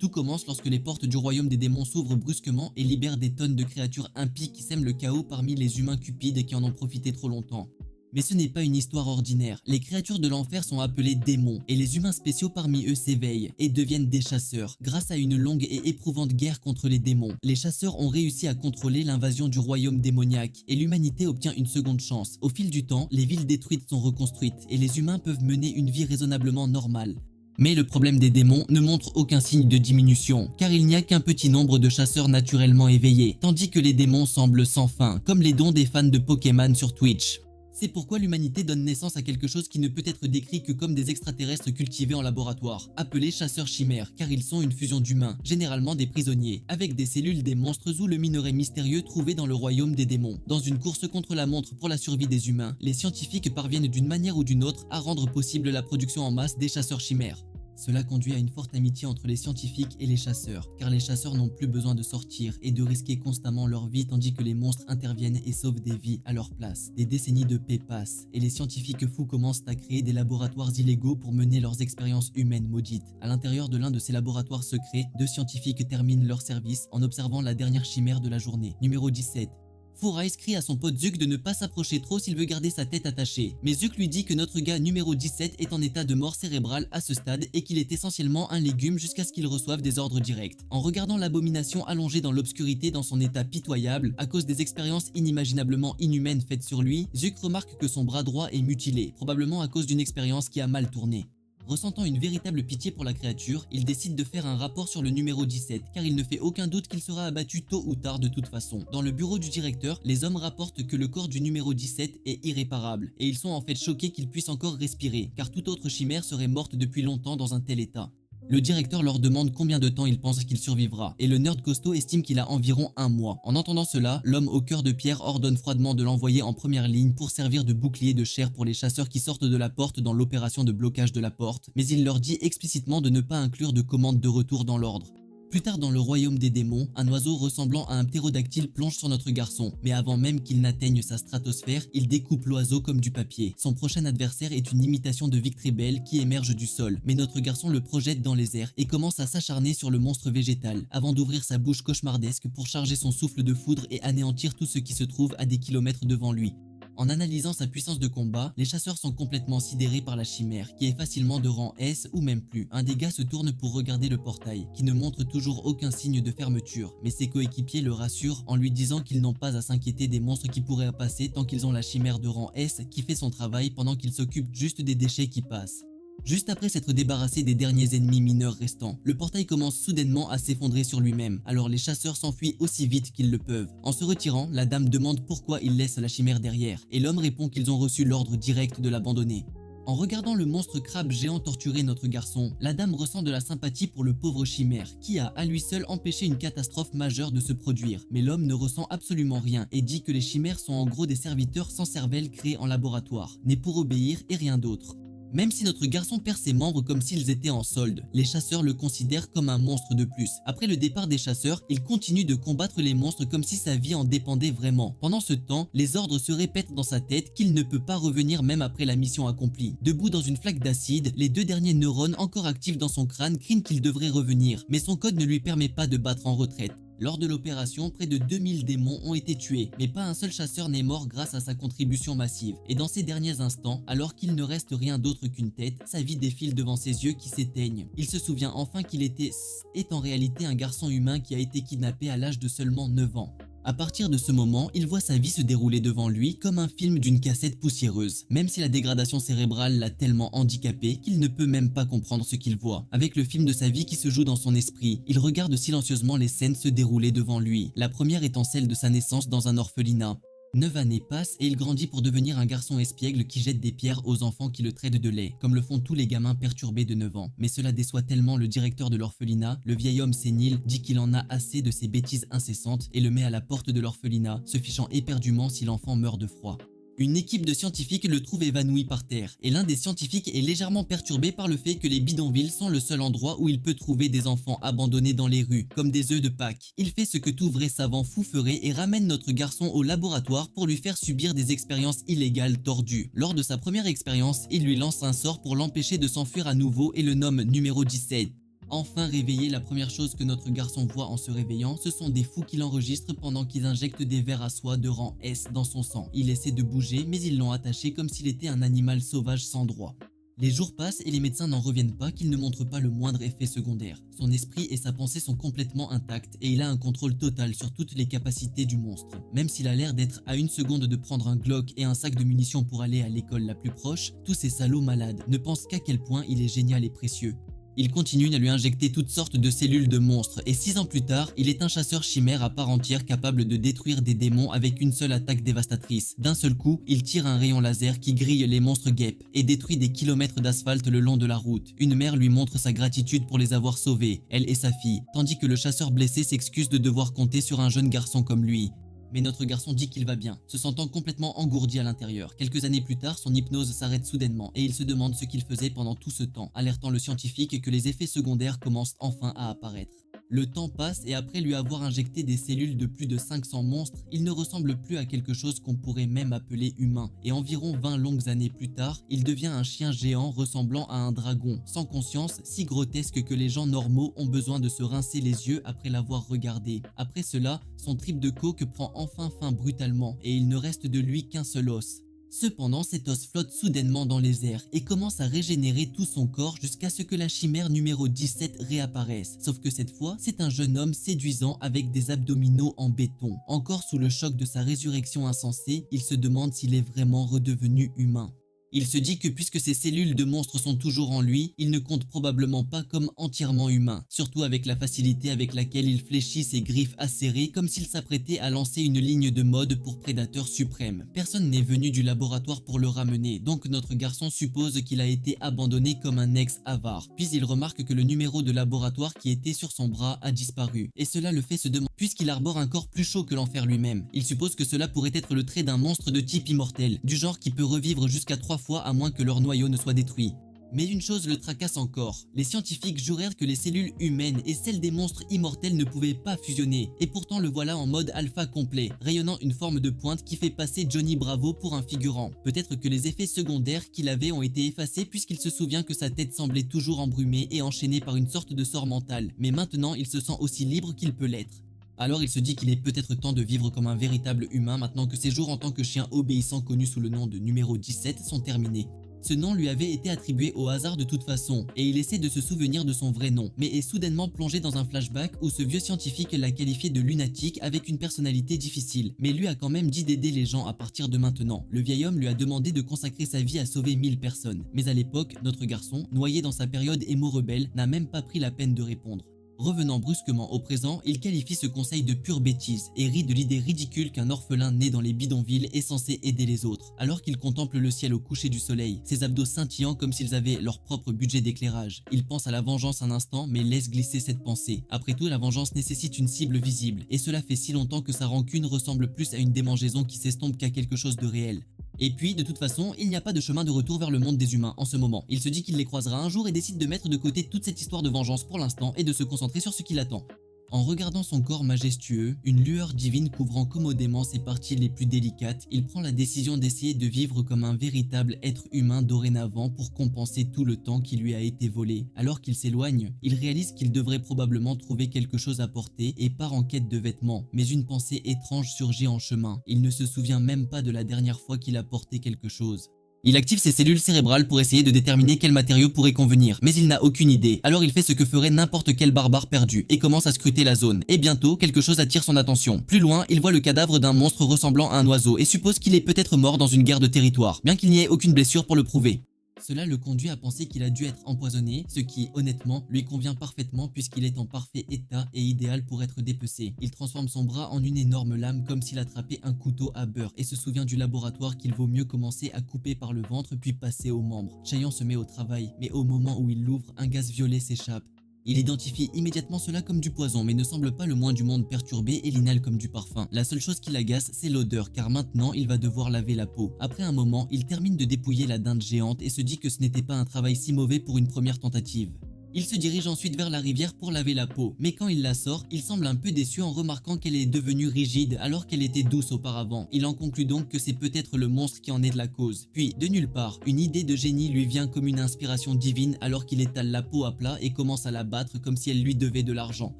Tout commence lorsque les portes du royaume des démons s'ouvrent brusquement et libèrent des tonnes de créatures impies qui sèment le chaos parmi les humains cupides qui en ont profité trop longtemps. Mais ce n'est pas une histoire ordinaire. Les créatures de l'enfer sont appelées démons et les humains spéciaux parmi eux s'éveillent et deviennent des chasseurs. Grâce à une longue et éprouvante guerre contre les démons, les chasseurs ont réussi à contrôler l'invasion du royaume démoniaque et l'humanité obtient une seconde chance. Au fil du temps, les villes détruites sont reconstruites et les humains peuvent mener une vie raisonnablement normale. Mais le problème des démons ne montre aucun signe de diminution, car il n'y a qu'un petit nombre de chasseurs naturellement éveillés, tandis que les démons semblent sans fin, comme les dons des fans de Pokémon sur Twitch. C'est pourquoi l'humanité donne naissance à quelque chose qui ne peut être décrit que comme des extraterrestres cultivés en laboratoire, appelés chasseurs chimères, car ils sont une fusion d'humains, généralement des prisonniers, avec des cellules des monstres ou le minerai mystérieux trouvé dans le royaume des démons. Dans une course contre la montre pour la survie des humains, les scientifiques parviennent d'une manière ou d'une autre à rendre possible la production en masse des chasseurs chimères. Cela conduit à une forte amitié entre les scientifiques et les chasseurs, car les chasseurs n'ont plus besoin de sortir et de risquer constamment leur vie tandis que les monstres interviennent et sauvent des vies à leur place. Des décennies de paix passent, et les scientifiques fous commencent à créer des laboratoires illégaux pour mener leurs expériences humaines maudites. À l'intérieur de l'un de ces laboratoires secrets, deux scientifiques terminent leur service en observant la dernière chimère de la journée, numéro 17. Four Eyes crie à son pote Zuck de ne pas s'approcher trop s'il veut garder sa tête attachée. Mais Zuck lui dit que notre gars numéro 17 est en état de mort cérébrale à ce stade et qu'il est essentiellement un légume jusqu'à ce qu'il reçoive des ordres directs. En regardant l'abomination allongée dans l'obscurité dans son état pitoyable, à cause des expériences inimaginablement inhumaines faites sur lui, Zuck remarque que son bras droit est mutilé, probablement à cause d'une expérience qui a mal tourné. Ressentant une véritable pitié pour la créature, il décide de faire un rapport sur le numéro 17, car il ne fait aucun doute qu'il sera abattu tôt ou tard de toute façon. Dans le bureau du directeur, les hommes rapportent que le corps du numéro 17 est irréparable, et ils sont en fait choqués qu'il puisse encore respirer, car toute autre chimère serait morte depuis longtemps dans un tel état. Le directeur leur demande combien de temps il pense qu'il survivra, et le nerd costaud estime qu'il a environ un mois. En entendant cela, l'homme au cœur de pierre ordonne froidement de l'envoyer en première ligne pour servir de bouclier de chair pour les chasseurs qui sortent de la porte dans l'opération de blocage de la porte, mais il leur dit explicitement de ne pas inclure de commande de retour dans l'ordre. Plus tard dans le royaume des démons, un oiseau ressemblant à un ptérodactyle plonge sur notre garçon, mais avant même qu'il n'atteigne sa stratosphère, il découpe l'oiseau comme du papier. Son prochain adversaire est une imitation de Victreebel qui émerge du sol, mais notre garçon le projette dans les airs et commence à s'acharner sur le monstre végétal, avant d'ouvrir sa bouche cauchemardesque pour charger son souffle de foudre et anéantir tout ce qui se trouve à des kilomètres devant lui. En analysant sa puissance de combat, les chasseurs sont complètement sidérés par la chimère, qui est facilement de rang S ou même plus. Un des gars se tourne pour regarder le portail, qui ne montre toujours aucun signe de fermeture, mais ses coéquipiers le rassurent en lui disant qu'ils n'ont pas à s'inquiéter des monstres qui pourraient passer tant qu'ils ont la chimère de rang S qui fait son travail pendant qu'ils s'occupent juste des déchets qui passent. Juste après s'être débarrassé des derniers ennemis mineurs restants, le portail commence soudainement à s'effondrer sur lui-même, alors les chasseurs s'enfuient aussi vite qu'ils le peuvent. En se retirant, la dame demande pourquoi ils laissent la chimère derrière, et l'homme répond qu'ils ont reçu l'ordre direct de l'abandonner. En regardant le monstre crabe géant torturer notre garçon, la dame ressent de la sympathie pour le pauvre chimère, qui a à lui seul empêché une catastrophe majeure de se produire. Mais l'homme ne ressent absolument rien et dit que les chimères sont en gros des serviteurs sans cervelle créés en laboratoire, nés pour obéir et rien d'autre. Même si notre garçon perd ses membres comme s'ils étaient en solde, les chasseurs le considèrent comme un monstre de plus. Après le départ des chasseurs, il continue de combattre les monstres comme si sa vie en dépendait vraiment. Pendant ce temps, les ordres se répètent dans sa tête qu'il ne peut pas revenir même après la mission accomplie. Debout dans une flaque d'acide, les deux derniers neurones encore actifs dans son crâne crient qu'il devrait revenir, mais son code ne lui permet pas de battre en retraite. Lors de l'opération, près de 2000 démons ont été tués, mais pas un seul chasseur n'est mort grâce à sa contribution massive. Et dans ces derniers instants, alors qu'il ne reste rien d'autre qu'une tête, sa vie défile devant ses yeux qui s'éteignent. Il se souvient enfin qu'il est en réalité un garçon humain qui a été kidnappé à l'âge de seulement 9 ans. À partir de ce moment, il voit sa vie se dérouler devant lui comme un film d'une cassette poussiéreuse, même si la dégradation cérébrale l'a tellement handicapé qu'il ne peut même pas comprendre ce qu'il voit. Avec le film de sa vie qui se joue dans son esprit, il regarde silencieusement les scènes se dérouler devant lui, la première étant celle de sa naissance dans un orphelinat. 9 années passent et il grandit pour devenir un garçon espiègle qui jette des pierres aux enfants qui le traitent de lait, comme le font tous les gamins perturbés de 9 ans. Mais cela déçoit tellement le directeur de l'orphelinat, le vieil homme sénile dit qu'il en a assez de ces bêtises incessantes et le met à la porte de l'orphelinat, se fichant éperdument si l'enfant meurt de froid. Une équipe de scientifiques le trouve évanoui par terre, et l'un des scientifiques est légèrement perturbé par le fait que les bidonvilles sont le seul endroit où il peut trouver des enfants abandonnés dans les rues, comme des œufs de Pâques. Il fait ce que tout vrai savant fou ferait et ramène notre garçon au laboratoire pour lui faire subir des expériences illégales tordues. Lors de sa première expérience, il lui lance un sort pour l'empêcher de s'enfuir à nouveau et le nomme numéro 17. Enfin réveillé, la première chose que notre garçon voit en se réveillant, ce sont des fous qui l'enregistrent pendant qu'ils injectent des vers à soie de rang S dans son sang. Il essaie de bouger, mais ils l'ont attaché comme s'il était un animal sauvage sans droit. Les jours passent et les médecins n'en reviennent pas qu'il ne montre pas le moindre effet secondaire. Son esprit et sa pensée sont complètement intacts et il a un contrôle total sur toutes les capacités du monstre. Même s'il a l'air d'être à une seconde de prendre un Glock et un sac de munitions pour aller à l'école la plus proche, tous ces salauds malades ne pensent qu'à quel point il est génial et précieux. Il continue à lui injecter toutes sortes de cellules de monstres et 6 ans plus tard, il est un chasseur chimère à part entière capable de détruire des démons avec une seule attaque dévastatrice. D'un seul coup, il tire un rayon laser qui grille les monstres guêpes et détruit des kilomètres d'asphalte le long de la route. Une mère lui montre sa gratitude pour les avoir sauvés, elle et sa fille, tandis que le chasseur blessé s'excuse de devoir compter sur un jeune garçon comme lui. Mais notre garçon dit qu'il va bien, se sentant complètement engourdi à l'intérieur. Quelques années plus tard, son hypnose s'arrête soudainement et il se demande ce qu'il faisait pendant tout ce temps, alertant le scientifique que les effets secondaires commencent enfin à apparaître. Le temps passe et après lui avoir injecté des cellules de plus de 500 monstres, il ne ressemble plus à quelque chose qu'on pourrait même appeler humain. Et environ 20 longues années plus tard, il devient un chien géant ressemblant à un dragon, sans conscience, si grotesque que les gens normaux ont besoin de se rincer les yeux après l'avoir regardé. Après cela, son trip de coke prend enfin fin brutalement et il ne reste de lui qu'un seul os. Cependant, cet os flotte soudainement dans les airs et commence à régénérer tout son corps jusqu'à ce que la chimère numéro 17 réapparaisse. Sauf que cette fois, c'est un jeune homme séduisant avec des abdominaux en béton. Encore sous le choc de sa résurrection insensée, il se demande s'il est vraiment redevenu humain. Il se dit que puisque ces cellules de monstres sont toujours en lui, il ne compte probablement pas comme entièrement humain, surtout avec la facilité avec laquelle il fléchit ses griffes acérées comme s'il s'apprêtait à lancer une ligne de mode pour prédateur suprême. Personne n'est venu du laboratoire pour le ramener, donc notre garçon suppose qu'il a été abandonné comme un ex-avare. Puis il remarque que le numéro de laboratoire qui était sur son bras a disparu, et cela le fait se demander, puisqu'il arbore un corps plus chaud que l'enfer lui-même. Il suppose que cela pourrait être le trait d'un monstre de type immortel, du genre qui peut revivre jusqu'à 3 fois à moins que leur noyau ne soit détruit. Mais une chose le tracasse encore. Les scientifiques jurèrent que les cellules humaines et celles des monstres immortels ne pouvaient pas fusionner, et pourtant le voilà en mode alpha complet, rayonnant une forme de pointe qui fait passer Johnny Bravo pour un figurant. Peut-être que les effets secondaires qu'il avait ont été effacés puisqu'il se souvient que sa tête semblait toujours embrumée et enchaînée par une sorte de sort mental, mais maintenant il se sent aussi libre qu'il peut l'être. Alors il se dit qu'il est peut-être temps de vivre comme un véritable humain maintenant que ses jours en tant que chien obéissant connu sous le nom de numéro 17 sont terminés. Ce nom lui avait été attribué au hasard de toute façon, et il essaie de se souvenir de son vrai nom, mais est soudainement plongé dans un flashback où ce vieux scientifique l'a qualifié de lunatique avec une personnalité difficile, mais lui a quand même dit d'aider les gens à partir de maintenant. Le vieil homme lui a demandé de consacrer sa vie à sauver 1000 personnes, mais à l'époque, notre garçon, noyé dans sa période émo-rebelle, n'a même pas pris la peine de répondre. Revenant brusquement au présent, il qualifie ce conseil de pure bêtise et rit de l'idée ridicule qu'un orphelin né dans les bidonvilles est censé aider les autres, alors qu'il contemple le ciel au coucher du soleil, ses abdos scintillant comme s'ils avaient leur propre budget d'éclairage. Il pense à la vengeance un instant mais laisse glisser cette pensée. Après tout, la vengeance nécessite une cible visible, et cela fait si longtemps que sa rancune ressemble plus à une démangeaison qui s'estompe qu'à quelque chose de réel. Et puis, de toute façon, il n'y a pas de chemin de retour vers le monde des humains en ce moment. Il se dit qu'il les croisera un jour et décide de mettre de côté toute cette histoire de vengeance pour l'instant et de se concentrer sur ce qui l'attend. En regardant son corps majestueux, une lueur divine couvrant commodément ses parties les plus délicates, il prend la décision d'essayer de vivre comme un véritable être humain dorénavant pour compenser tout le temps qui lui a été volé. Alors qu'il s'éloigne, il réalise qu'il devrait probablement trouver quelque chose à porter et part en quête de vêtements, mais une pensée étrange surgit en chemin. Il ne se souvient même pas de la dernière fois qu'il a porté quelque chose. Il active ses cellules cérébrales pour essayer de déterminer quel matériau pourrait convenir, mais il n'a aucune idée. Alors il fait ce que ferait n'importe quel barbare perdu et commence à scruter la zone. Et bientôt, quelque chose attire son attention. Plus loin, il voit le cadavre d'un monstre ressemblant à un oiseau et suppose qu'il est peut-être mort dans une guerre de territoire, bien qu'il n'y ait aucune blessure pour le prouver. Cela le conduit à penser qu'il a dû être empoisonné, ce qui, honnêtement, lui convient parfaitement puisqu'il est en parfait état et idéal pour être dépecé. Il transforme son bras en une énorme lame comme s'il attrapait un couteau à beurre et se souvient du laboratoire qu'il vaut mieux commencer à couper par le ventre puis passer aux membres. Chaillon se met au travail, mais au moment où il l'ouvre, un gaz violet s'échappe. Il identifie immédiatement cela comme du poison mais ne semble pas le moins du monde perturbé et l'inhale comme du parfum. La seule chose qui l'agace, c'est l'odeur car maintenant il va devoir laver la peau. Après un moment, il termine de dépouiller la dinde géante et se dit que ce n'était pas un travail si mauvais pour une première tentative. Il se dirige ensuite vers la rivière pour laver la peau, mais quand il la sort, il semble un peu déçu en remarquant qu'elle est devenue rigide alors qu'elle était douce auparavant. Il en conclut donc que c'est peut-être le monstre qui en est de la cause. Puis, de nulle part, une idée de génie lui vient comme une inspiration divine alors qu'il étale la peau à plat et commence à la battre comme si elle lui devait de l'argent.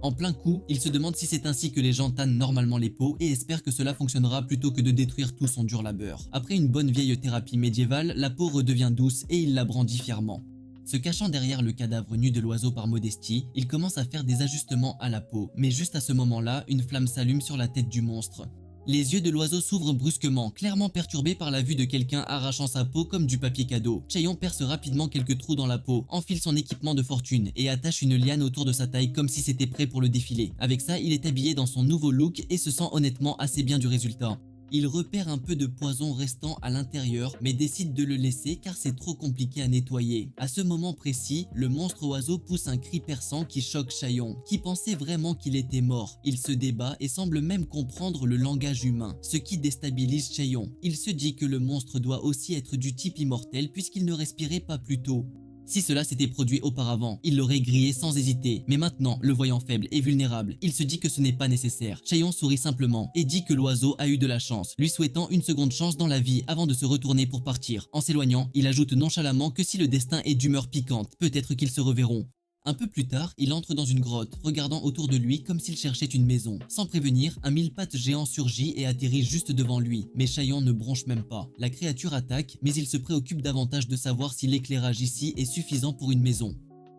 En plein coup, il se demande si c'est ainsi que les gens tannent normalement les peaux et espère que cela fonctionnera plutôt que de détruire tout son dur labeur. Après une bonne vieille thérapie médiévale, la peau redevient douce et il la brandit fièrement. Se cachant derrière le cadavre nu de l'oiseau par modestie, il commence à faire des ajustements à la peau, mais juste à ce moment-là, une flamme s'allume sur la tête du monstre. Les yeux de l'oiseau s'ouvrent brusquement, clairement perturbés par la vue de quelqu'un arrachant sa peau comme du papier cadeau. Chaillon perce rapidement quelques trous dans la peau, enfile son équipement de fortune et attache une liane autour de sa taille comme si c'était prêt pour le défilé. Avec ça, il est habillé dans son nouveau look et se sent honnêtement assez bien du résultat. Il repère un peu de poison restant à l'intérieur mais décide de le laisser car c'est trop compliqué à nettoyer. À ce moment précis, le monstre oiseau pousse un cri perçant qui choque Chaillon, qui pensait vraiment qu'il était mort. Il se débat et semble même comprendre le langage humain, ce qui déstabilise Chaillon. Il se dit que le monstre doit aussi être du type immortel puisqu'il ne respirait pas plus tôt. Si cela s'était produit auparavant, il l'aurait grillé sans hésiter, mais maintenant, le voyant faible et vulnérable, il se dit que ce n'est pas nécessaire. Chaillon sourit simplement et dit que l'oiseau a eu de la chance, lui souhaitant une seconde chance dans la vie avant de se retourner pour partir. En s'éloignant, il ajoute nonchalamment que si le destin est d'humeur piquante, peut-être qu'ils se reverront. Un peu plus tard, il entre dans une grotte, regardant autour de lui comme s'il cherchait une maison. Sans prévenir, un mille-pattes géant surgit et atterrit juste devant lui, mais Chaillon ne bronche même pas. La créature attaque, mais il se préoccupe davantage de savoir si l'éclairage ici est suffisant pour une maison.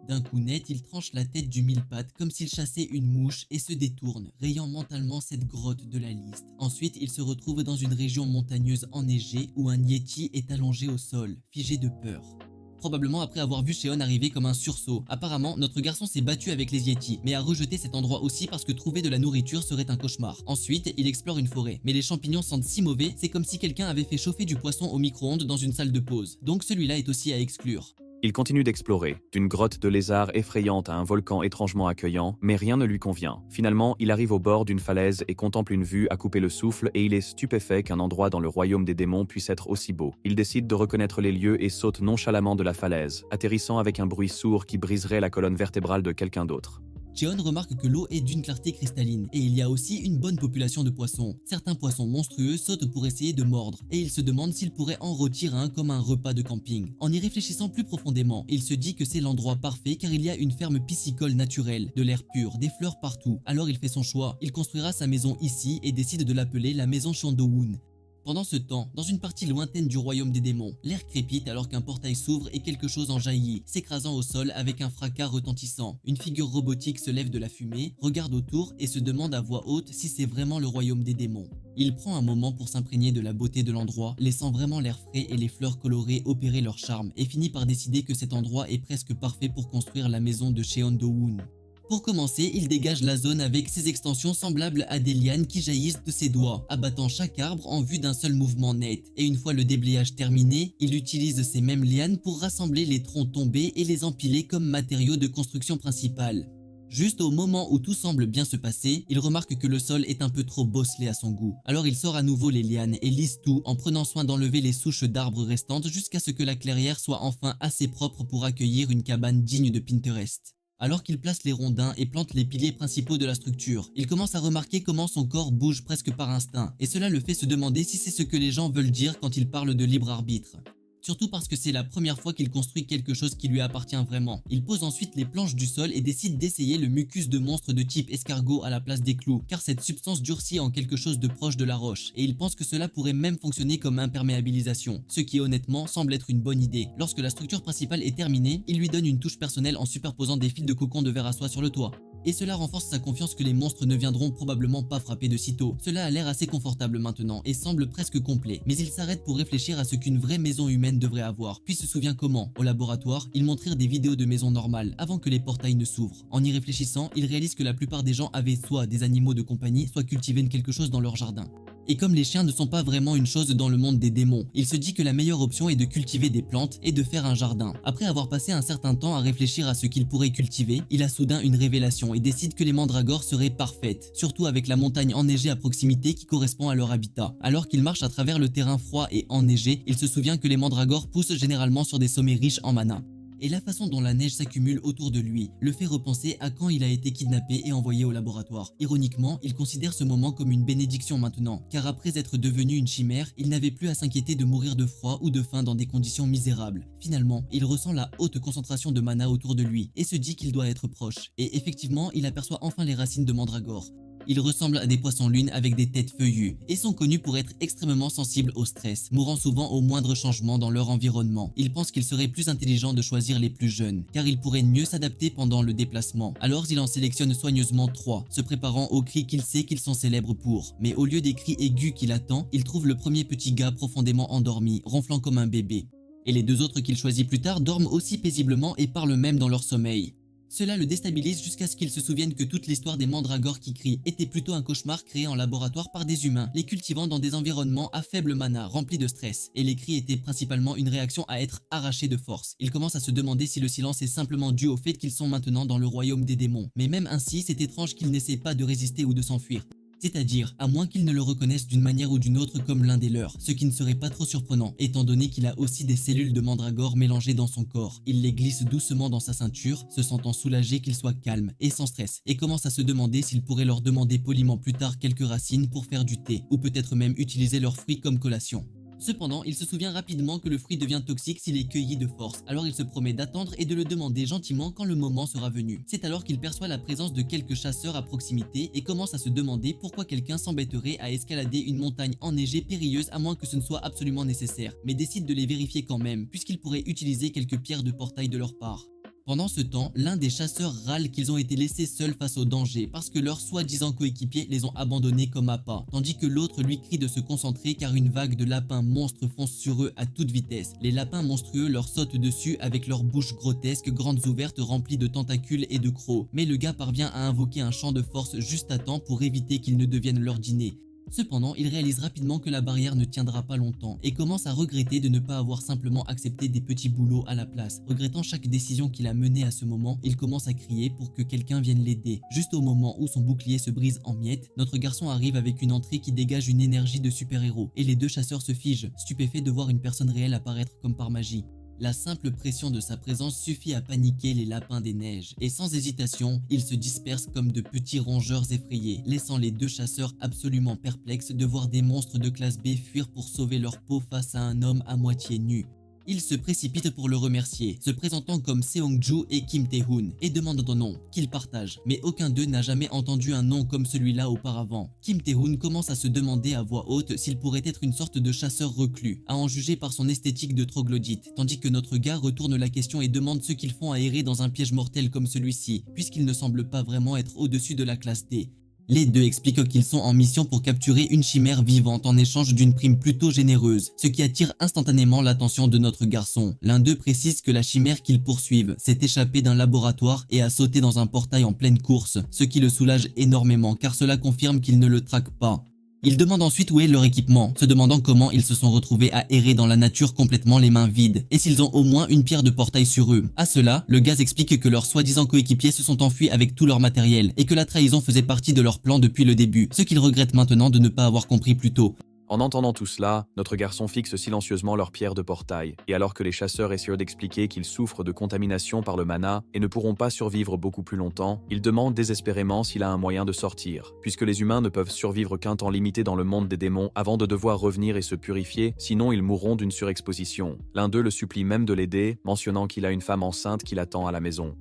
D'un coup net, il tranche la tête du mille-pattes comme s'il chassait une mouche et se détourne, rayant mentalement cette grotte de la liste. Ensuite, il se retrouve dans une région montagneuse enneigée où un yéti est allongé au sol, figé de peur. Probablement après avoir vu Sheon arriver comme un sursaut. Apparemment, notre garçon s'est battu avec les Yétis, mais a rejeté cet endroit aussi parce que trouver de la nourriture serait un cauchemar. Ensuite, il explore une forêt, mais les champignons sentent si mauvais, c'est comme si quelqu'un avait fait chauffer du poisson au micro-ondes dans une salle de pause. Donc celui-là est aussi à exclure. Il continue d'explorer, d'une grotte de lézards effrayante à un volcan étrangement accueillant, mais rien ne lui convient. Finalement, il arrive au bord d'une falaise et contemple une vue à couper le souffle et il est stupéfait qu'un endroit dans le royaume des démons puisse être aussi beau. Il décide de reconnaître les lieux et saute nonchalamment de la falaise, atterrissant avec un bruit sourd qui briserait la colonne vertébrale de quelqu'un d'autre. Cheon remarque que l'eau est d'une clarté cristalline et il y a aussi une bonne population de poissons. Certains poissons monstrueux sautent pour essayer de mordre et il se demande s'il pourrait en rôtir un comme un repas de camping. En y réfléchissant plus profondément, il se dit que c'est l'endroit parfait car il y a une ferme piscicole naturelle, de l'air pur, des fleurs partout. Alors il fait son choix, il construira sa maison ici et décide de l'appeler la maison Shandowun. Pendant ce temps, dans une partie lointaine du royaume des démons, l'air crépite alors qu'un portail s'ouvre et quelque chose en jaillit, s'écrasant au sol avec un fracas retentissant. Une figure robotique se lève de la fumée, regarde autour et se demande à voix haute si c'est vraiment le royaume des démons. Il prend un moment pour s'imprégner de la beauté de l'endroit, laissant vraiment l'air frais et les fleurs colorées opérer leur charme, et finit par décider que cet endroit est presque parfait pour construire la maison de Cheon-do-woon. Pour commencer, il dégage la zone avec ses extensions semblables à des lianes qui jaillissent de ses doigts, abattant chaque arbre en vue d'un seul mouvement net. Et une fois le déblayage terminé, il utilise ces mêmes lianes pour rassembler les troncs tombés et les empiler comme matériaux de construction principale. Juste au moment où tout semble bien se passer, il remarque que le sol est un peu trop bosselé à son goût. Alors il sort à nouveau les lianes et lisse tout en prenant soin d'enlever les souches d'arbres restantes jusqu'à ce que la clairière soit enfin assez propre pour accueillir une cabane digne de Pinterest. Alors qu'il place les rondins et plante les piliers principaux de la structure, il commence à remarquer comment son corps bouge presque par instinct, et cela le fait se demander si c'est ce que les gens veulent dire quand ils parlent de libre arbitre. Surtout parce que c'est la première fois qu'il construit quelque chose qui lui appartient vraiment. Il pose ensuite les planches du sol et décide d'essayer le mucus de monstre de type escargot à la place des clous, car cette substance durcit en quelque chose de proche de la roche, et il pense que cela pourrait même fonctionner comme imperméabilisation, ce qui honnêtement semble être une bonne idée. Lorsque la structure principale est terminée, il lui donne une touche personnelle en superposant des fils de cocon de verre à soie sur le toit. Et cela renforce sa confiance que les monstres ne viendront probablement pas frapper de sitôt. Cela a l'air assez confortable maintenant et semble presque complet, mais il s'arrête pour réfléchir à ce qu'une vraie maison humaine devrait avoir, puis se souvient comment, au laboratoire, ils montrèrent des vidéos de maisons normales avant que les portails ne s'ouvrent. En y réfléchissant, il réalise que la plupart des gens avaient soit des animaux de compagnie, soit cultivé quelque chose dans leur jardin. Et comme les chiens ne sont pas vraiment une chose dans le monde des démons, il se dit que la meilleure option est de cultiver des plantes et de faire un jardin. Après avoir passé un certain temps à réfléchir à ce qu'il pourrait cultiver, il a soudain une révélation et décide que les mandragores seraient parfaites, surtout avec la montagne enneigée à proximité qui correspond à leur habitat. Alors qu'il marche à travers le terrain froid et enneigé, il se souvient que les mandragores poussent généralement sur des sommets riches en mana. et la façon dont la neige s'accumule autour de lui le fait repenser à quand il a été kidnappé et envoyé au laboratoire. Ironiquement, il considère ce moment comme une bénédiction maintenant, car après être devenu une chimère, il n'avait plus à s'inquiéter de mourir de froid ou de faim dans des conditions misérables. Finalement, il ressent la haute concentration de mana autour de lui et se dit qu'il doit être proche. Et effectivement, il aperçoit enfin les racines de mandragore. Ils ressemblent à des poissons-lunes avec des têtes feuillues et sont connus pour être extrêmement sensibles au stress, mourant souvent au moindre changement dans leur environnement. Ils pensent qu'il serait plus intelligent de choisir les plus jeunes, car ils pourraient mieux s'adapter pendant le déplacement. Alors il en sélectionne soigneusement 3, se préparant aux cris qu'il sait qu'ils sont célèbres pour. Mais au lieu des cris aigus qu'il attend, il trouve le premier petit gars profondément endormi, ronflant comme un bébé. Et les 2 autres qu'il choisit plus tard dorment aussi paisiblement et parlent même dans leur sommeil. Cela le déstabilise jusqu'à ce qu'il se souvienne que toute l'histoire des mandragores qui crient était plutôt un cauchemar créé en laboratoire par des humains, les cultivant dans des environnements à faible mana, remplis de stress. Et les cris étaient principalement une réaction à être arrachés de force. Il commence à se demander si le silence est simplement dû au fait qu'ils sont maintenant dans le royaume des démons. Mais même ainsi, c'est étrange qu'ils n'essaient pas de résister ou de s'enfuir. C'est-à-dire, à moins qu'ils ne le reconnaissent d'une manière ou d'une autre comme l'un des leurs, ce qui ne serait pas trop surprenant, étant donné qu'il a aussi des cellules de mandragore mélangées dans son corps. Il les glisse doucement dans sa ceinture, se sentant soulagé qu'il soit calme et sans stress, et commence à se demander s'il pourrait leur demander poliment plus tard quelques racines pour faire du thé, ou peut-être même utiliser leurs fruits comme collation. Cependant, il se souvient rapidement que le fruit devient toxique s'il est cueilli de force, alors il se promet d'attendre et de le demander gentiment quand le moment sera venu. C'est alors qu'il perçoit la présence de quelques chasseurs à proximité et commence à se demander pourquoi quelqu'un s'embêterait à escalader une montagne enneigée périlleuse à moins que ce ne soit absolument nécessaire, mais décide de les vérifier quand même, puisqu'il pourrait utiliser quelques pierres de portail de leur part. Pendant ce temps, l'un des chasseurs râle qu'ils ont été laissés seuls face au danger parce que leurs soi-disant coéquipiers les ont abandonnés comme appâts, tandis que l'autre lui crie de se concentrer car une vague de lapins monstres fonce sur eux à toute vitesse. Les lapins monstrueux leur sautent dessus avec leurs bouches grotesques grandes ouvertes remplies de tentacules et de crocs, mais le gars parvient à invoquer un champ de force juste à temps pour éviter qu'ils ne deviennent leur dîner. Cependant, il réalise rapidement que la barrière ne tiendra pas longtemps et commence à regretter de ne pas avoir simplement accepté des petits boulots à la place. Regrettant chaque décision qu'il a menée à ce moment, il commence à crier pour que quelqu'un vienne l'aider. Juste au moment où son bouclier se brise en miettes, notre garçon arrive avec une entrée qui dégage une énergie de super-héros et les 2 chasseurs se figent, stupéfaits de voir une personne réelle apparaître comme par magie. La simple pression de sa présence suffit à paniquer les lapins des neiges, et sans hésitation, ils se dispersent comme de petits rongeurs effrayés, laissant les 2 chasseurs absolument perplexes de voir des monstres de classe B fuir pour sauver leur peau face à un homme à moitié nu. Ils se précipitent pour le remercier, se présentant comme Seong-ju et Kim Tae-hoon, et demandent un nom, qu'ils partagent, mais aucun d'eux n'a jamais entendu un nom comme celui-là auparavant. Kim Tae-hoon commence à se demander à voix haute s'il pourrait être une sorte de chasseur reclus, à en juger par son esthétique de troglodyte, tandis que notre gars retourne la question et demande ce qu'ils font à errer dans un piège mortel comme celui-ci, puisqu'ils ne semblent pas vraiment être au-dessus de la classe D. Les 2 expliquent qu'ils sont en mission pour capturer une chimère vivante en échange d'une prime plutôt généreuse, ce qui attire instantanément l'attention de notre garçon. L'un d'eux précise que la chimère qu'ils poursuivent s'est échappée d'un laboratoire et a sauté dans un portail en pleine course, ce qui le soulage énormément car cela confirme qu'ils ne le traquent pas. Il demande ensuite où est leur équipement, se demandant comment ils se sont retrouvés à errer dans la nature complètement les mains vides, et s'ils ont au moins une pierre de portail sur eux. À cela, le gaz explique que leurs soi-disant coéquipiers se sont enfuis avec tout leur matériel, et que la trahison faisait partie de leur plan depuis le début, ce qu'ils regrettent maintenant de ne pas avoir compris plus tôt. En entendant tout cela, notre garçon fixe silencieusement leur pierre de portail, et alors que les chasseurs essaient d'expliquer qu'ils souffrent de contamination par le mana et ne pourront pas survivre beaucoup plus longtemps, il demande désespérément s'il a un moyen de sortir, puisque les humains ne peuvent survivre qu'un temps limité dans le monde des démons avant de devoir revenir et se purifier, sinon ils mourront d'une surexposition. L'un d'eux le supplie même de l'aider, mentionnant qu'il a une femme enceinte qui l'attend à la maison.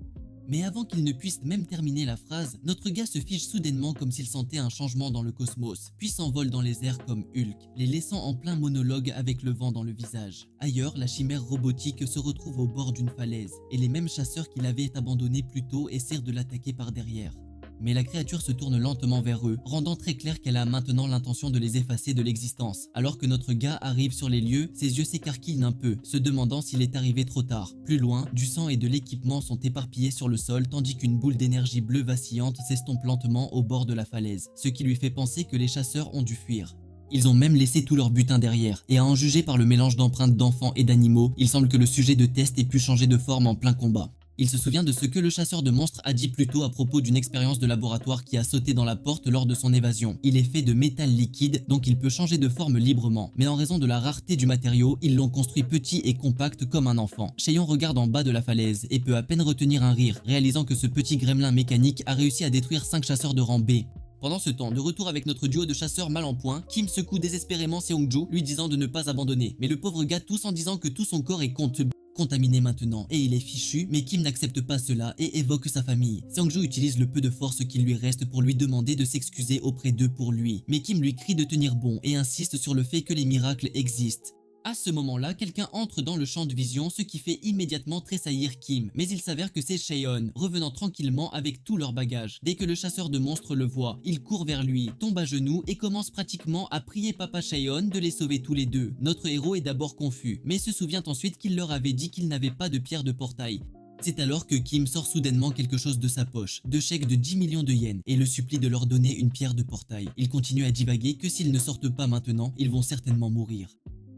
Mais avant qu'il ne puisse même terminer la phrase, notre gars se fige soudainement comme s'il sentait un changement dans le cosmos, puis s'envole dans les airs comme Hulk, les laissant en plein monologue avec le vent dans le visage. Ailleurs, la chimère robotique se retrouve au bord d'une falaise, et les mêmes chasseurs qui l'avaient abandonné plus tôt essaient de l'attaquer par derrière. Mais la créature se tourne lentement vers eux, rendant très clair qu'elle a maintenant l'intention de les effacer de l'existence. Alors que notre gars arrive sur les lieux, ses yeux s'écarquillent un peu, se demandant s'il est arrivé trop tard. Plus loin, du sang et de l'équipement sont éparpillés sur le sol, tandis qu'une boule d'énergie bleue vacillante s'estompe lentement au bord de la falaise, ce qui lui fait penser que les chasseurs ont dû fuir. Ils ont même laissé tout leur butin derrière, et à en juger par le mélange d'empreintes d'enfants et d'animaux, il semble que le sujet de test ait pu changer de forme en plein combat. Il se souvient de ce que le chasseur de monstres a dit plus tôt à propos d'une expérience de laboratoire qui a sauté dans la porte lors de son évasion. Il est fait de métal liquide, donc il peut changer de forme librement. Mais en raison de la rareté du matériau, ils l'ont construit petit et compact comme un enfant. Cheon regarde en bas de la falaise et peut à peine retenir un rire, réalisant que ce petit gremlin mécanique a réussi à détruire 5 chasseurs de rang B. Pendant ce temps, de retour avec notre duo de chasseurs mal en point, Kim secoue désespérément Seongju, lui disant de ne pas abandonner. Mais le pauvre gars tousse en disant que tout son corps est contaminé maintenant et il est fichu, mais Kim n'accepte pas cela et évoque sa famille. Seongju utilise le peu de force qu'il lui reste pour lui demander de s'excuser auprès d'eux pour lui, mais Kim lui crie de tenir bon et insiste sur le fait que les miracles existent. À ce moment-là, quelqu'un entre dans le champ de vision, ce qui fait immédiatement tressaillir Kim. Mais il s'avère que c'est Cheon, revenant tranquillement avec tout leur bagage. Dès que le chasseur de monstres le voit, il court vers lui, tombe à genoux et commence pratiquement à prier Papa Cheon de les sauver tous les deux. Notre héros est d'abord confus, mais se souvient ensuite qu'il leur avait dit qu'il n'avait pas de pierre de portail. C'est alors que Kim sort soudainement quelque chose de sa poche, deux chèques de 10 millions de yens, et le supplie de leur donner une pierre de portail. Il continue à divaguer que s'ils ne sortent pas maintenant, ils vont certainement mourir.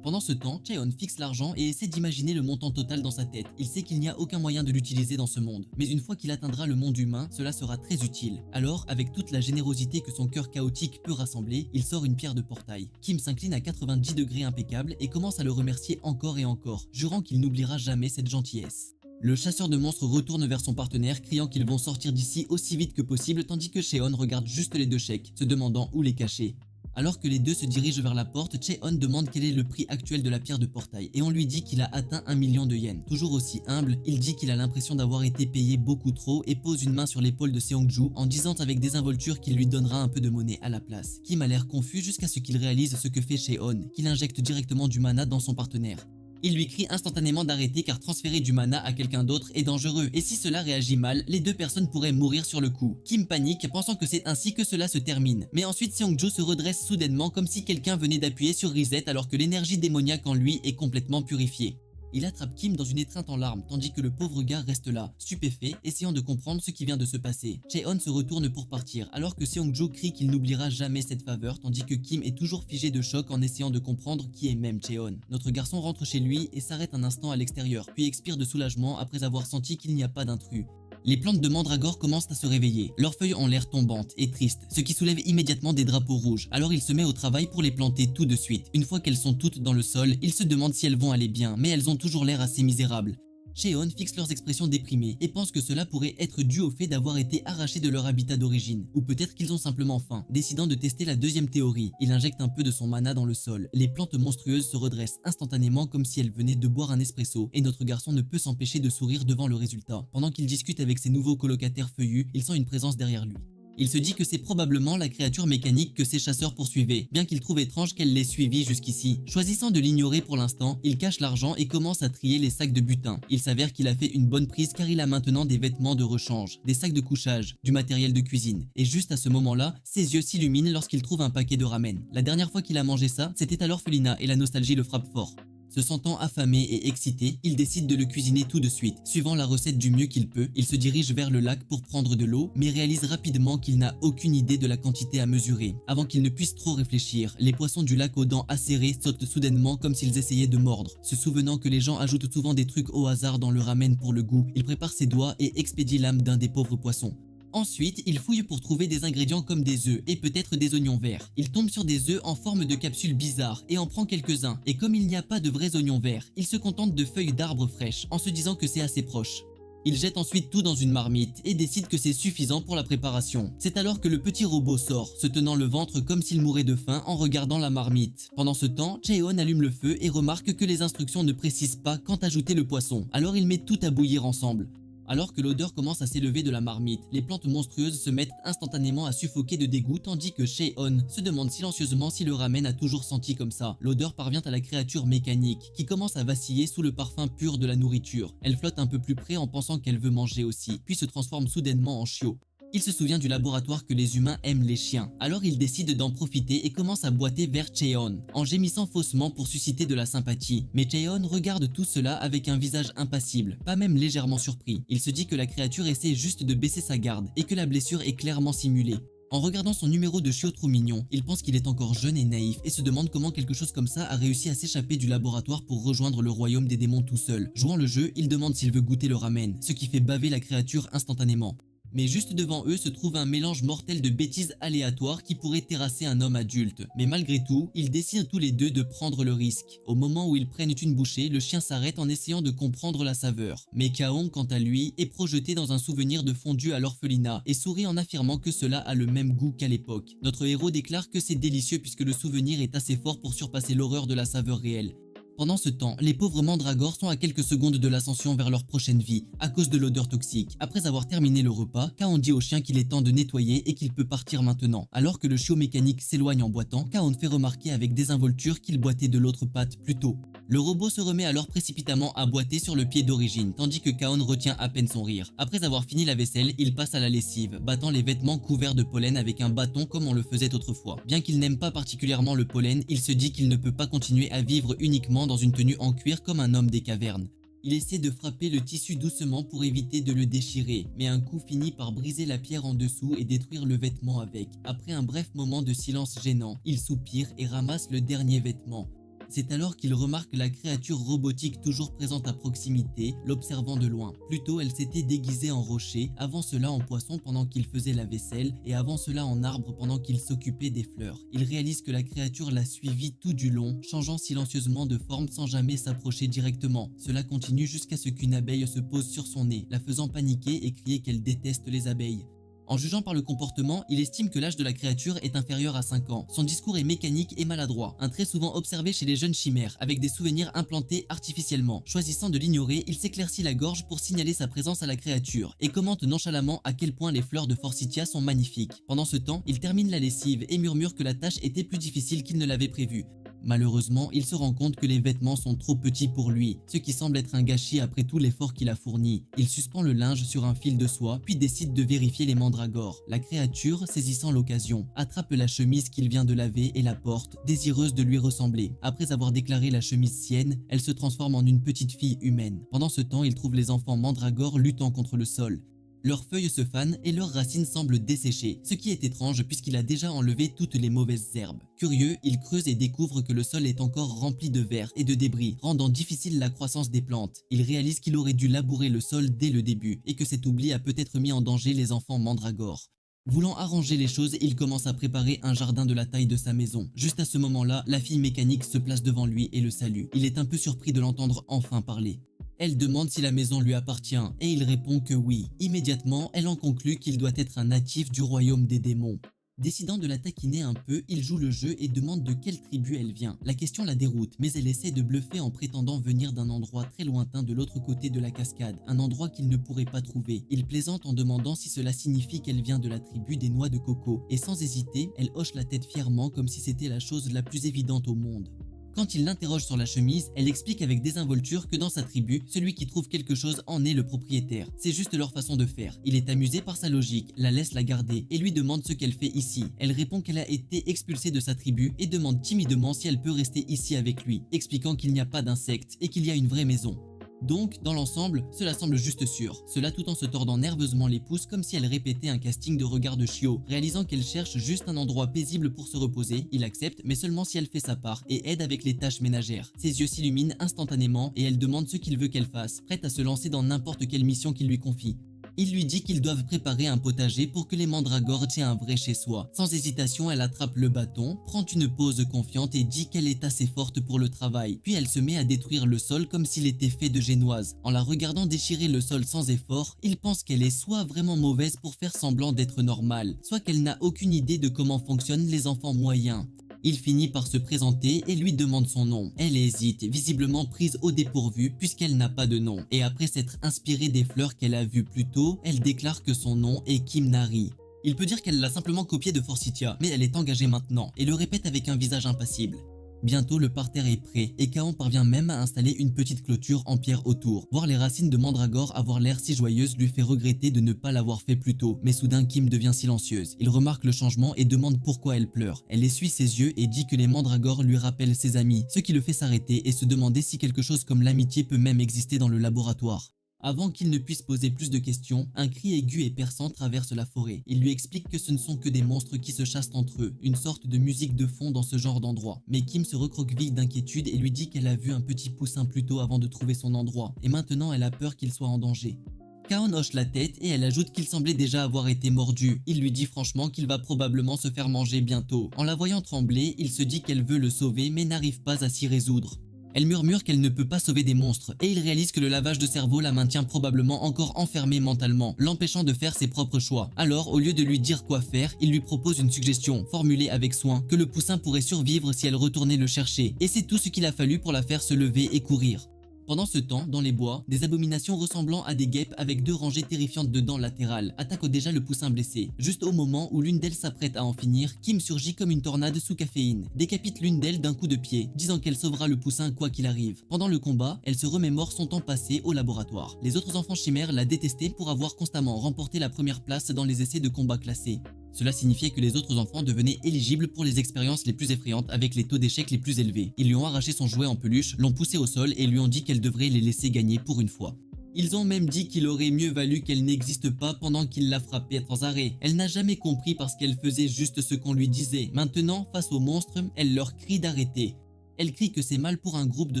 Pendant ce temps, Cheon fixe l'argent et essaie d'imaginer le montant total dans sa tête. Il sait qu'il n'y a aucun moyen de l'utiliser dans ce monde. Mais une fois qu'il atteindra le monde humain, cela sera très utile. Alors, avec toute la générosité que son cœur chaotique peut rassembler, il sort une pierre de portail. Kim s'incline à 90 degrés impeccable et commence à le remercier encore et encore, jurant qu'il n'oubliera jamais cette gentillesse. Le chasseur de monstres retourne vers son partenaire, criant qu'ils vont sortir d'ici aussi vite que possible, tandis que Cheon regarde juste les deux chèques, se demandant où les cacher. Alors que les deux se dirigent vers la porte, Cheon demande quel est le prix actuel de la pierre de portail et on lui dit qu'il a atteint 1 million de yens. Toujours aussi humble, il dit qu'il a l'impression d'avoir été payé beaucoup trop et pose une main sur l'épaule de Seongju en disant avec désinvolture qu'il lui donnera un peu de monnaie à la place. Kim a l'air confus jusqu'à ce qu'il réalise ce que fait Cheon, qu'il injecte directement du mana dans son partenaire. Il lui crie instantanément d'arrêter car transférer du mana à quelqu'un d'autre est dangereux et si cela réagit mal, les deux personnes pourraient mourir sur le coup. Kim panique pensant que c'est ainsi que cela se termine. Mais ensuite Seongju se redresse soudainement comme si quelqu'un venait d'appuyer sur reset alors que l'énergie démoniaque en lui est complètement purifiée. Il attrape Kim dans une étreinte en larmes, tandis que le pauvre gars reste là, stupéfait, essayant de comprendre ce qui vient de se passer. Cheon se retourne pour partir, alors que Seongju crie qu'il n'oubliera jamais cette faveur, tandis que Kim est toujours figé de choc en essayant de comprendre qui est même Cheon. Notre garçon rentre chez lui et s'arrête un instant à l'extérieur, puis expire de soulagement après avoir senti qu'il n'y a pas d'intrus. Les plantes de mandragore commencent à se réveiller. Leurs feuilles ont l'air tombantes et tristes, ce qui soulève immédiatement des drapeaux rouges. Alors il se met au travail pour les planter tout de suite. Une fois qu'elles sont toutes dans le sol, il se demande si elles vont aller bien, mais elles ont toujours l'air assez misérables. Cheon fixe leurs expressions déprimées et pense que cela pourrait être dû au fait d'avoir été arrachés de leur habitat d'origine. Ou peut-être qu'ils ont simplement faim. Décidant de tester la deuxième théorie, il injecte un peu de son mana dans le sol. Les plantes monstrueuses se redressent instantanément comme si elles venaient de boire un espresso et notre garçon ne peut s'empêcher de sourire devant le résultat. Pendant qu'il discute avec ses nouveaux colocataires feuillus, il sent une présence derrière lui. Il se dit que c'est probablement la créature mécanique que ses chasseurs poursuivaient, bien qu'il trouve étrange qu'elle l'ait suivi jusqu'ici. Choisissant de l'ignorer pour l'instant, il cache l'argent et commence à trier les sacs de butin. Il s'avère qu'il a fait une bonne prise car il a maintenant des vêtements de rechange, des sacs de couchage, du matériel de cuisine. Et juste à ce moment-là, ses yeux s'illuminent lorsqu'il trouve un paquet de ramen. La dernière fois qu'il a mangé ça, c'était à l'orphelinat et la nostalgie le frappe fort. Se sentant affamé et excité, il décide de le cuisiner tout de suite. Suivant la recette du mieux qu'il peut, il se dirige vers le lac pour prendre de l'eau, mais réalise rapidement qu'il n'a aucune idée de la quantité à mesurer. Avant qu'il ne puisse trop réfléchir, les poissons du lac aux dents acérées sautent soudainement comme s'ils essayaient de mordre. Se souvenant que les gens ajoutent souvent des trucs au hasard dans le ramen pour le goût, il prépare ses doigts et expédie l'âme d'un des pauvres poissons. Ensuite, il fouille pour trouver des ingrédients comme des œufs et peut-être des oignons verts. Il tombe sur des œufs en forme de capsules bizarres et en prend quelques-uns. Et comme il n'y a pas de vrais oignons verts, il se contente de feuilles d'arbres fraîches en se disant que c'est assez proche. Il jette ensuite tout dans une marmite et décide que c'est suffisant pour la préparation. C'est alors que le petit robot sort, se tenant le ventre comme s'il mourait de faim en regardant la marmite. Pendant ce temps, Cheon allume le feu et remarque que les instructions ne précisent pas quand ajouter le poisson. Alors il met tout à bouillir ensemble. Alors que l'odeur commence à s'élever de la marmite, les plantes monstrueuses se mettent instantanément à suffoquer de dégoût tandis que Cheon se demande silencieusement si le ramen a toujours senti comme ça. L'odeur parvient à la créature mécanique qui commence à vaciller sous le parfum pur de la nourriture. Elle flotte un peu plus près en pensant qu'elle veut manger aussi, puis se transforme soudainement en chiot. Il se souvient du laboratoire que les humains aiment les chiens, alors il décide d'en profiter et commence à boiter vers Cheon, en gémissant faussement pour susciter de la sympathie. Mais Cheon regarde tout cela avec un visage impassible, pas même légèrement surpris. Il se dit que la créature essaie juste de baisser sa garde et que la blessure est clairement simulée. En regardant son numéro de chiot trop mignon, il pense qu'il est encore jeune et naïf et se demande comment quelque chose comme ça a réussi à s'échapper du laboratoire pour rejoindre le royaume des démons tout seul. Jouant le jeu, il demande s'il veut goûter le ramen, ce qui fait baver la créature instantanément. Mais juste devant eux se trouve un mélange mortel de bêtises aléatoires qui pourrait terrasser un homme adulte. Mais malgré tout, ils décident tous les deux de prendre le risque. Au moment où ils prennent une bouchée, le chien s'arrête en essayant de comprendre la saveur. Mais Kaon, quant à lui, est projeté dans un souvenir de fondue à l'orphelinat et sourit en affirmant que cela a le même goût qu'à l'époque. Notre héros déclare que c'est délicieux puisque le souvenir est assez fort pour surpasser l'horreur de la saveur réelle. Pendant ce temps, les pauvres mandragores sont à quelques secondes de l'ascension vers leur prochaine vie, à cause de l'odeur toxique. Après avoir terminé le repas, Kaon dit au chien qu'il est temps de nettoyer et qu'il peut partir maintenant. Alors que le chiot mécanique s'éloigne en boitant, Kaon fait remarquer avec désinvolture qu'il boitait de l'autre patte plus tôt. Le robot se remet alors précipitamment à boiter sur le pied d'origine, tandis que Kaon retient à peine son rire. Après avoir fini la vaisselle, il passe à la lessive, battant les vêtements couverts de pollen avec un bâton comme on le faisait autrefois. Bien qu'il n'aime pas particulièrement le pollen, il se dit qu'il ne peut pas continuer à vivre uniquement dans une tenue en cuir comme un homme des cavernes. Il essaie de frapper le tissu doucement pour éviter de le déchirer, mais un coup finit par briser la pierre en dessous et détruire le vêtement avec. Après un bref moment de silence gênant, il soupire et ramasse le dernier vêtement. C'est alors qu'il remarque la créature robotique toujours présente à proximité, l'observant de loin. Plus tôt, elle s'était déguisée en rocher, avant cela en poisson pendant qu'il faisait la vaisselle, et avant cela en arbre pendant qu'il s'occupait des fleurs. Il réalise que la créature l'a suivi tout du long, changeant silencieusement de forme sans jamais s'approcher directement. Cela continue jusqu'à ce qu'une abeille se pose sur son nez, la faisant paniquer et crier qu'elle déteste les abeilles. En jugeant par le comportement, il estime que l'âge de la créature est inférieur à 5 ans. Son discours est mécanique et maladroit, un trait souvent observé chez les jeunes chimères, avec des souvenirs implantés artificiellement. Choisissant de l'ignorer, il s'éclaircit la gorge pour signaler sa présence à la créature, et commente nonchalamment à quel point les fleurs de Forsythia sont magnifiques. Pendant ce temps, il termine la lessive et murmure que la tâche était plus difficile qu'il ne l'avait prévu. Malheureusement, il se rend compte que les vêtements sont trop petits pour lui, ce qui semble être un gâchis après tout l'effort qu'il a fourni. Il suspend le linge sur un fil de soie, puis décide de vérifier les mandragores. La créature, saisissant l'occasion, attrape la chemise qu'il vient de laver et la porte, désireuse de lui ressembler. Après avoir déclaré la chemise sienne, elle se transforme en une petite fille humaine. Pendant ce temps, il trouve les enfants mandragores luttant contre le sol. Leurs feuilles se fanent et leurs racines semblent desséchées, ce qui est étrange puisqu'il a déjà enlevé toutes les mauvaises herbes. Curieux, il creuse et découvre que le sol est encore rempli de vers et de débris, rendant difficile la croissance des plantes. Il réalise qu'il aurait dû labourer le sol dès le début et que cet oubli a peut-être mis en danger les enfants mandragores. Voulant arranger les choses, il commence à préparer un jardin de la taille de sa maison. Juste à ce moment-là, la fille mécanique se place devant lui et le salue. Il est un peu surpris de l'entendre enfin parler. Elle demande si la maison lui appartient et il répond que oui. Immédiatement, elle en conclut qu'il doit être un natif du royaume des démons. Décidant de la taquiner un peu, il joue le jeu et demande de quelle tribu elle vient. La question la déroute, mais elle essaie de bluffer en prétendant venir d'un endroit très lointain de l'autre côté de la cascade, un endroit qu'il ne pourrait pas trouver. Il plaisante en demandant si cela signifie qu'elle vient de la tribu des noix de coco, et sans hésiter, elle hoche la tête fièrement comme si c'était la chose la plus évidente au monde. Quand il l'interroge sur la chemise, elle explique avec désinvolture que dans sa tribu, celui qui trouve quelque chose en est le propriétaire. C'est juste leur façon de faire. Il est amusé par sa logique, la laisse la garder et lui demande ce qu'elle fait ici. Elle répond qu'elle a été expulsée de sa tribu et demande timidement si elle peut rester ici avec lui, expliquant qu'il n'y a pas d'insectes et qu'il y a une vraie maison. Donc, dans l'ensemble, cela semble juste sûr. Cela tout en se tordant nerveusement les pouces comme si elle répétait un casting de regard de chiot. Réalisant qu'elle cherche juste un endroit paisible pour se reposer, il accepte, mais seulement si elle fait sa part et aide avec les tâches ménagères. Ses yeux s'illuminent instantanément et elle demande ce qu'il veut qu'elle fasse, prête à se lancer dans n'importe quelle mission qu'il lui confie. Il lui dit qu'ils doivent préparer un potager pour que les mandragores aient un vrai chez soi. Sans hésitation, elle attrape le bâton, prend une pause confiante et dit qu'elle est assez forte pour le travail. Puis elle se met à détruire le sol comme s'il était fait de génoise. En la regardant déchirer le sol sans effort, il pense qu'elle est soit vraiment mauvaise pour faire semblant d'être normale, soit qu'elle n'a aucune idée de comment fonctionnent les enfants moyens. Il finit par se présenter et lui demande son nom. Elle hésite, visiblement prise au dépourvu puisqu'elle n'a pas de nom. Et après s'être inspirée des fleurs qu'elle a vues plus tôt, elle déclare que son nom est Kimnari. Il peut dire qu'elle l'a simplement copié de Forsythia, mais elle est engagée maintenant et le répète avec un visage impassible. Bientôt le parterre est prêt et Kaon parvient même à installer une petite clôture en pierre autour. Voir les racines de mandragore avoir l'air si joyeuses lui fait regretter de ne pas l'avoir fait plus tôt, mais soudain Kim devient silencieuse. Il remarque le changement et demande pourquoi elle pleure. Elle essuie ses yeux et dit que les mandragores lui rappellent ses amis, ce qui le fait s'arrêter et se demander si quelque chose comme l'amitié peut même exister dans le laboratoire. Avant qu'il ne puisse poser plus de questions, un cri aigu et perçant traverse la forêt. Il lui explique que ce ne sont que des monstres qui se chassent entre eux, une sorte de musique de fond dans ce genre d'endroit. Mais Kim se recroqueville d'inquiétude et lui dit qu'elle a vu un petit poussin plus tôt avant de trouver son endroit, et maintenant elle a peur qu'il soit en danger. Kaon hoche la tête et elle ajoute qu'il semblait déjà avoir été mordu. Il lui dit franchement qu'il va probablement se faire manger bientôt. En la voyant trembler, il se dit qu'elle veut le sauver mais n'arrive pas à s'y résoudre. Elle murmure qu'elle ne peut pas sauver des monstres et il réalise que le lavage de cerveau la maintient probablement encore enfermée mentalement, l'empêchant de faire ses propres choix. Alors, au lieu de lui dire quoi faire, il lui propose une suggestion, formulée avec soin, que le poussin pourrait survivre si elle retournait le chercher. Et c'est tout ce qu'il a fallu pour la faire se lever et courir. Pendant ce temps, dans les bois, des abominations ressemblant à des guêpes avec 2 rangées terrifiantes de dents latérales attaquent déjà le poussin blessé. Juste au moment où l'une d'elles s'apprête à en finir, Kim surgit comme une tornade sous caféine, décapite l'une d'elles d'un coup de pied, disant qu'elle sauvera le poussin quoi qu'il arrive. Pendant le combat, elle se remémore son temps passé au laboratoire. Les autres enfants chimères la détestaient pour avoir constamment remporté la première place dans les essais de combat classés. Cela signifiait que les autres enfants devenaient éligibles pour les expériences les plus effrayantes avec les taux d'échec les plus élevés. Ils lui ont arraché son jouet en peluche, l'ont poussé au sol et lui ont dit qu'elle devrait les laisser gagner pour une fois. Ils ont même dit qu'il aurait mieux valu qu'elle n'existe pas pendant qu'il la frappait sans arrêt. Elle n'a jamais compris parce qu'elle faisait juste ce qu'on lui disait. Maintenant, face aux monstres, elle leur crie d'arrêter. Elle crie que c'est mal pour un groupe de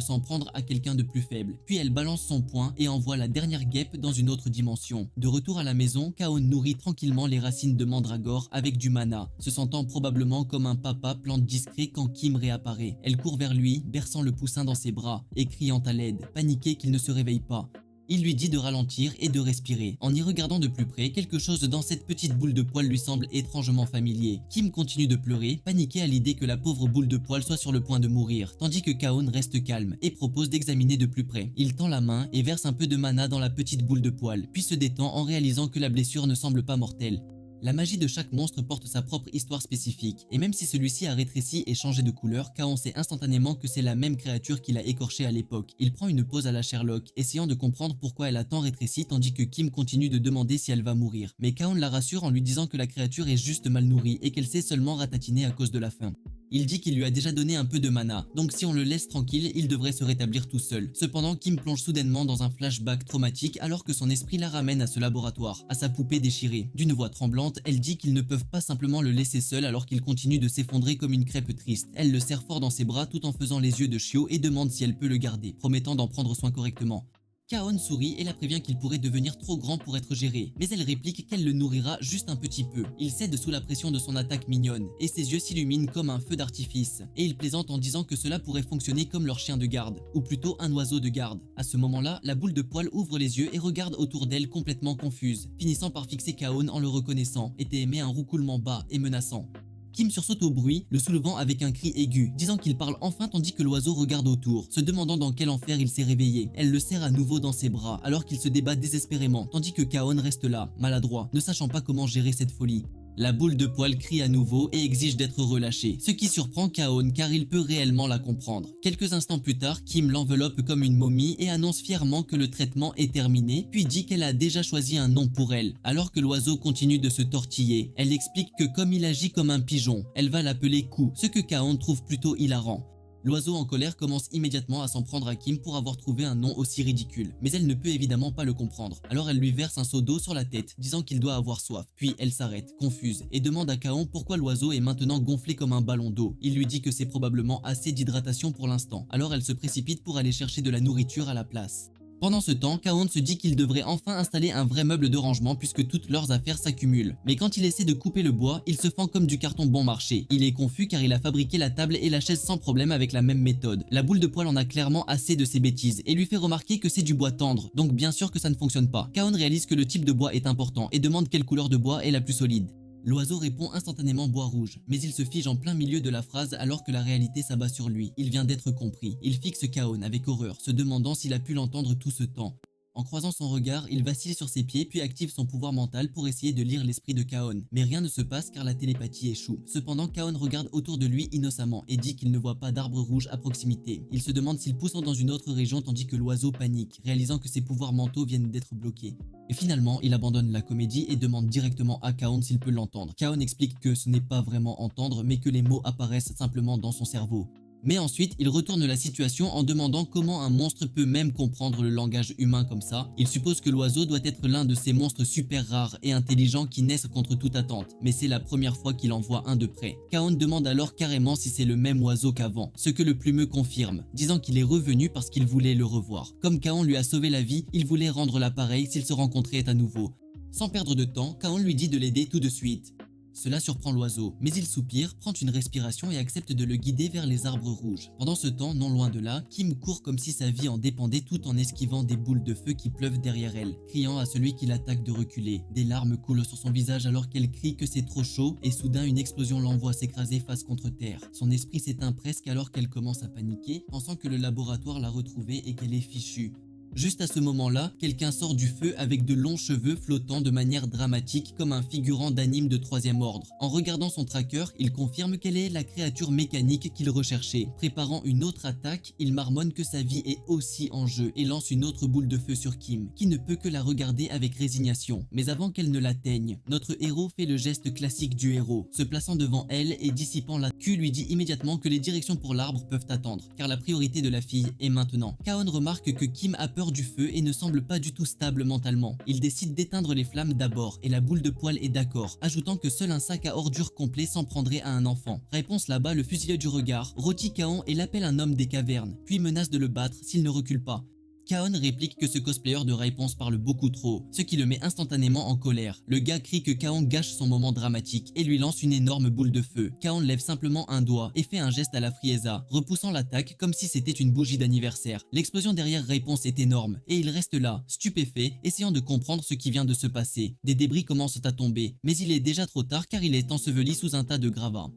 s'en prendre à quelqu'un de plus faible. Puis elle balance son poing et envoie la dernière guêpe dans une autre dimension. De retour à la maison, Kaon nourrit tranquillement les racines de mandragore avec du mana, se sentant probablement comme un papa plante discret quand Kim réapparaît. Elle court vers lui, berçant le poussin dans ses bras et criant à l'aide, paniquée qu'il ne se réveille pas. Il lui dit de ralentir et de respirer. En y regardant de plus près, quelque chose dans cette petite boule de poil lui semble étrangement familier. Kim continue de pleurer, paniquée à l'idée que la pauvre boule de poil soit sur le point de mourir, tandis que Kaon reste calme et propose d'examiner de plus près. Il tend la main et verse un peu de mana dans la petite boule de poil, puis se détend en réalisant que la blessure ne semble pas mortelle. La magie de chaque monstre porte sa propre histoire spécifique, et même si celui-ci a rétréci et changé de couleur, Kaon sait instantanément que c'est la même créature qu'il a écorchée à l'époque. Il prend une pause à la Sherlock, essayant de comprendre pourquoi elle a tant rétréci tandis que Kim continue de demander si elle va mourir. Mais Kaon la rassure en lui disant que la créature est juste mal nourrie et qu'elle sait seulement ratatiner à cause de la faim. Il dit qu'il lui a déjà donné un peu de mana, donc si on le laisse tranquille, il devrait se rétablir tout seul. Cependant, Kim plonge soudainement dans un flashback traumatique alors que son esprit la ramène à ce laboratoire, à sa poupée déchirée. D'une voix tremblante, elle dit qu'ils ne peuvent pas simplement le laisser seul alors qu'il continue de s'effondrer comme une crêpe triste. Elle le serre fort dans ses bras tout en faisant les yeux de chiot et demande si elle peut le garder, promettant d'en prendre soin correctement. Kaon sourit et la prévient qu'il pourrait devenir trop grand pour être géré, mais elle réplique qu'elle le nourrira juste un petit peu. Il cède sous la pression de son attaque mignonne, et ses yeux s'illuminent comme un feu d'artifice, et il plaisante en disant que cela pourrait fonctionner comme leur chien de garde, ou plutôt un oiseau de garde. À ce moment-là, la boule de poil ouvre les yeux et regarde autour d'elle complètement confuse, finissant par fixer Kaon en le reconnaissant, et émet un roucoulement bas et menaçant. Kim sursaute au bruit, le soulevant avec un cri aigu, disant qu'il parle enfin tandis que l'oiseau regarde autour, se demandant dans quel enfer il s'est réveillé. Elle le serre à nouveau dans ses bras, alors qu'il se débat désespérément, tandis que Kaon reste là, maladroit, ne sachant pas comment gérer cette folie. La boule de poil crie à nouveau et exige d'être relâchée, ce qui surprend Kaon car il peut réellement la comprendre. Quelques instants plus tard, Kim l'enveloppe comme une momie et annonce fièrement que le traitement est terminé, puis dit qu'elle a déjà choisi un nom pour elle. Alors que l'oiseau continue de se tortiller, elle explique que comme il agit comme un pigeon, elle va l'appeler Kou, ce que Kaon trouve plutôt hilarant. L'oiseau en colère commence immédiatement à s'en prendre à Kim pour avoir trouvé un nom aussi ridicule, mais elle ne peut évidemment pas le comprendre. Alors elle lui verse un seau d'eau sur la tête, disant qu'il doit avoir soif. Puis elle s'arrête, confuse, et demande à Kaon pourquoi l'oiseau est maintenant gonflé comme un ballon d'eau. Il lui dit que c'est probablement assez d'hydratation pour l'instant, alors elle se précipite pour aller chercher de la nourriture à la place. Pendant ce temps, Kaon se dit qu'il devrait enfin installer un vrai meuble de rangement puisque toutes leurs affaires s'accumulent. Mais quand il essaie de couper le bois, il se fend comme du carton bon marché. Il est confus car il a fabriqué la table et la chaise sans problème avec la même méthode. La boule de poil en a clairement assez de ses bêtises et lui fait remarquer que c'est du bois tendre, donc bien sûr que ça ne fonctionne pas. Kaon réalise que le type de bois est important et demande quelle couleur de bois est la plus solide. L'oiseau répond instantanément bois rouge, mais il se fige en plein milieu de la phrase alors que la réalité s'abat sur lui. Il vient d'être compris. Il fixe Kaon avec horreur, se demandant s'il a pu l'entendre tout ce temps. En croisant son regard, il vacille sur ses pieds puis active son pouvoir mental pour essayer de lire l'esprit de Kaon. Mais rien ne se passe car la télépathie échoue. Cependant, Kaon regarde autour de lui innocemment et dit qu'il ne voit pas d'arbres rouges à proximité. Il se demande s'il pousse dans une autre région tandis que l'oiseau panique, réalisant que ses pouvoirs mentaux viennent d'être bloqués. Et finalement, il abandonne la comédie et demande directement à Kaon s'il peut l'entendre. Kaon explique que ce n'est pas vraiment entendre mais que les mots apparaissent simplement dans son cerveau. Mais ensuite, il retourne la situation en demandant comment un monstre peut même comprendre le langage humain comme ça. Il suppose que l'oiseau doit être l'un de ces monstres super rares et intelligents qui naissent contre toute attente, mais c'est la première fois qu'il en voit un de près. Kaon demande alors carrément si c'est le même oiseau qu'avant, ce que le plumeux confirme, disant qu'il est revenu parce qu'il voulait le revoir. Comme Kaon lui a sauvé la vie, il voulait rendre l'appareil s'ils se rencontraient à nouveau. Sans perdre de temps, Kaon lui dit de l'aider tout de suite. Cela surprend l'oiseau, mais il soupire, prend une respiration et accepte de le guider vers les arbres rouges. Pendant ce temps, non loin de là, Kim court comme si sa vie en dépendait tout en esquivant des boules de feu qui pleuvent derrière elle, criant à celui qui l'attaque de reculer. Des larmes coulent sur son visage alors qu'elle crie que c'est trop chaud et soudain une explosion l'envoie s'écraser face contre terre. Son esprit s'éteint presque alors qu'elle commence à paniquer, pensant que le laboratoire l'a retrouvée et qu'elle est fichue. Juste à ce moment-là, quelqu'un sort du feu avec de longs cheveux flottant de manière dramatique comme un figurant d'anime de troisième ordre. En regardant son tracker, il confirme qu'elle est la créature mécanique qu'il recherchait. Préparant une autre attaque, il marmonne que sa vie est aussi en jeu et lance une autre boule de feu sur Kim, qui ne peut que la regarder avec résignation. Mais avant qu'elle ne l'atteigne, notre héros fait le geste classique du héros, se plaçant devant elle et dissipant la Q lui dit immédiatement que les directions pour l'arbre peuvent attendre, car la priorité de la fille est maintenant. Kaon remarque que Kim a peur du feu et ne semble pas du tout stable mentalement. Il décide d'éteindre les flammes d'abord et la boule de poil est d'accord, ajoutant que seul un sac à ordures complet s'en prendrait à un enfant. Réponse là-bas, le fusilleur du regard, rôtit Kaon et l'appelle un homme des cavernes, puis menace de le battre s'il ne recule pas. Kaon réplique que ce cosplayer de réponse parle beaucoup trop, ce qui le met instantanément en colère. Le gars crie que Kaon gâche son moment dramatique et lui lance une énorme boule de feu. Kaon lève simplement un doigt et fait un geste à la Frieza, repoussant l'attaque comme si c'était une bougie d'anniversaire. L'explosion derrière réponse est énorme et il reste là, stupéfait, essayant de comprendre ce qui vient de se passer. Des débris commencent à tomber, mais il est déjà trop tard car il est enseveli sous un tas de gravats.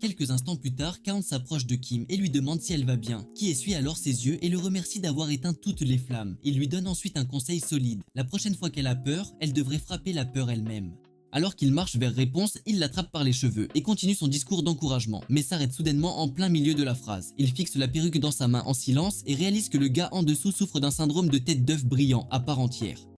Quelques instants plus tard, Kaon s'approche de Kim et lui demande si elle va bien, qui essuie alors ses yeux et le remercie d'avoir éteint toutes les flammes. Il lui donne ensuite un conseil solide. La prochaine fois qu'elle a peur, elle devrait frapper la peur elle-même. Alors qu'il marche vers Réponse, il l'attrape par les cheveux et continue son discours d'encouragement, mais s'arrête soudainement en plein milieu de la phrase. Il fixe la perruque dans sa main en silence et réalise que le gars en dessous souffre d'un syndrome de tête d'œuf brillant à part entière.